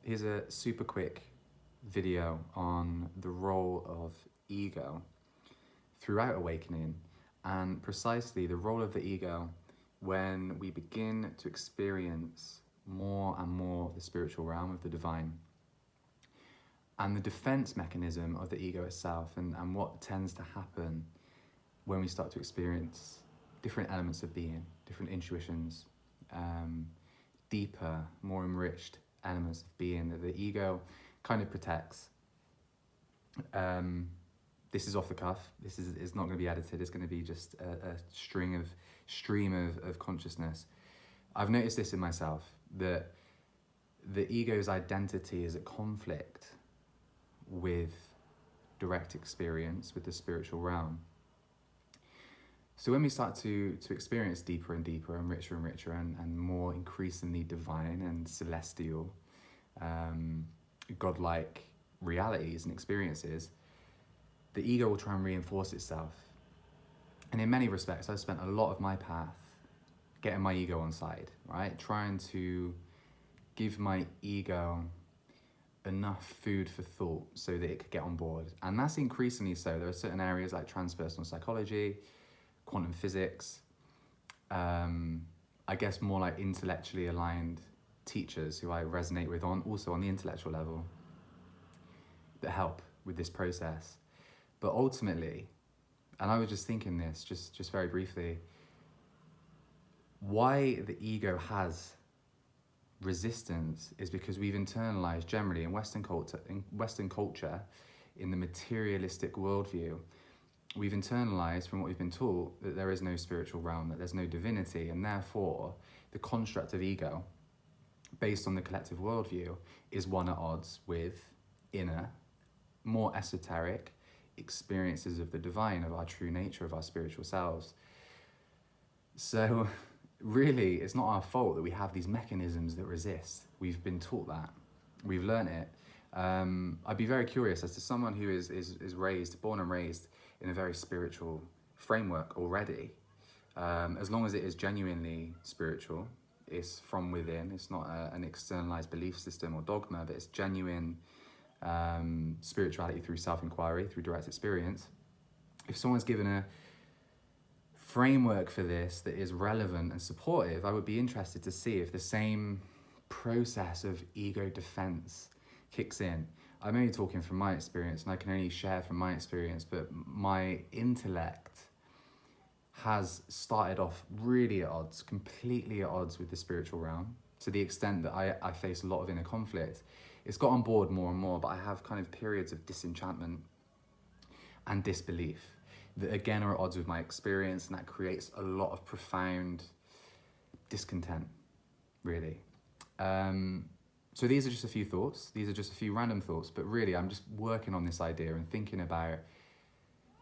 Here's a super quick video on the role of ego throughout awakening, and precisely the role of the ego when we begin to experience more and more the spiritual realm of the divine, and the defense mechanism of the ego itself, and what tends to happen when we start to experience different elements of being, different intuitions, deeper, more enriched elements of being that the ego kind of protects. This is off the cuff. This is not going to be edited. It's going to be just a stream of consciousness. I've noticed this in myself, that the ego's identity is at conflict with direct experience with the spiritual realm. So when we start to experience deeper and deeper and richer and more increasingly divine and celestial, godlike realities and experiences, the ego will try and reinforce itself. And in many respects, I've spent a lot of my path getting my ego on side, right? Trying to give my ego enough food for thought so that it could get on board. And that's increasingly so. There are certain areas like transpersonal psychology, quantum physics, I guess more like intellectually aligned teachers who I resonate with also on the intellectual level, that help with this process. But ultimately, and I was just thinking this just very briefly, why the ego has resistance is because we've internalized generally in Western culture, in the materialistic worldview, we've internalized from what we've been taught that there is no spiritual realm, that there's no divinity, and therefore the construct of ego, based on the collective worldview, is one at odds with inner, more esoteric experiences of the divine, of our true nature, of our spiritual selves. So really, it's not our fault that we have these mechanisms that resist. We've been taught that. We've learned it. I'd be very curious as to someone who is born and raised in a very spiritual framework already, as long as it is genuinely spiritual, it's from within, it's not an externalized belief system or dogma, but it's genuine spirituality through self-inquiry, through direct experience. If someone's given a framework for this that is relevant and supportive, I would be interested to see if the same process of ego defense kicks in. I'm only talking from my experience, and I can only share from my experience, but my intellect has started off really at odds, completely at odds with the spiritual realm, to the extent that I face a lot of inner conflict. It's got on board more and more, but I have kind of periods of disenchantment and disbelief that again are at odds with my experience, and that creates a lot of profound discontent, really. So these are just a few thoughts. These are just a few random thoughts, but really I'm just working on this idea and thinking about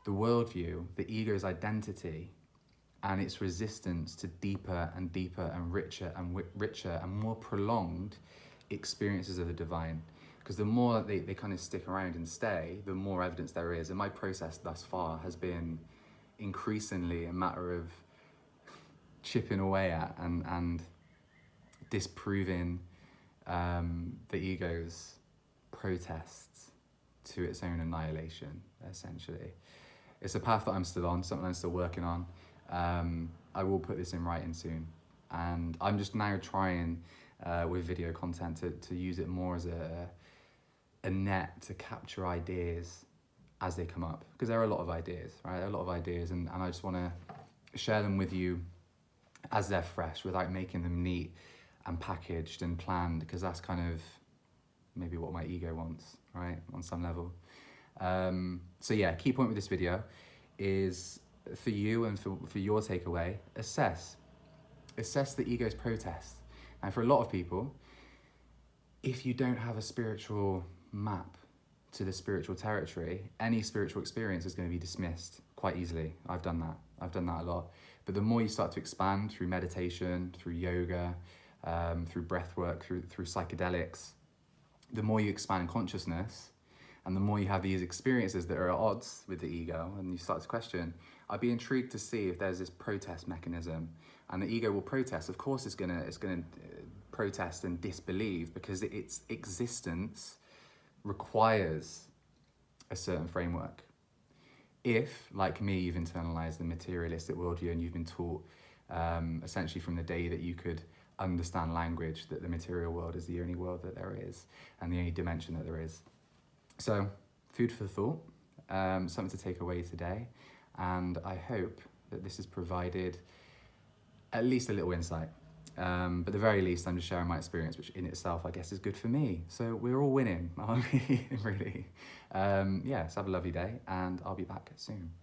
the worldview, the ego's identity, and its resistance to deeper and deeper and richer and more prolonged experiences of the divine. Because the more they kind of stick around and stay, the more evidence there is. And my process thus far has been increasingly a matter of chipping away at and disproving the ego's protests to its own annihilation, essentially. It's a path that I'm still on, something I'm still working on. I will put this in writing soon. And I'm just now trying with video content to use it more as a net to capture ideas as they come up. Because there are a lot of ideas, right? There are a lot of ideas, and I just want to share them with you as they're fresh, without making them neat and packaged and planned, because that's kind of maybe what my ego wants, right, on some level. So yeah, key point with this video is for you and for your takeaway, assess the ego's protest. And for a lot of people, if you don't have a spiritual map to the spiritual territory, any spiritual experience is going to be dismissed quite easily. I've done that a lot. But the more you start to expand through meditation, through yoga, through breath work, through psychedelics, the more you expand in consciousness, and the more you have these experiences that are at odds with the ego, and you start to question, I'd be intrigued to see if there's this protest mechanism, and the ego will protest. Of course, it's gonna protest and disbelieve because its existence requires a certain framework. If, like me, you've internalized the materialistic worldview and you've been taught essentially from the day that you could understand language that the material world is the only world that there is and the only dimension that there is. So, food for thought, something to take away today, and I hope that this has provided at least a little insight. But at the very least, I'm just sharing my experience, which in itself, I guess, is good for me. So we're all winning, aren't we? Really. So have a lovely day, and I'll be back soon.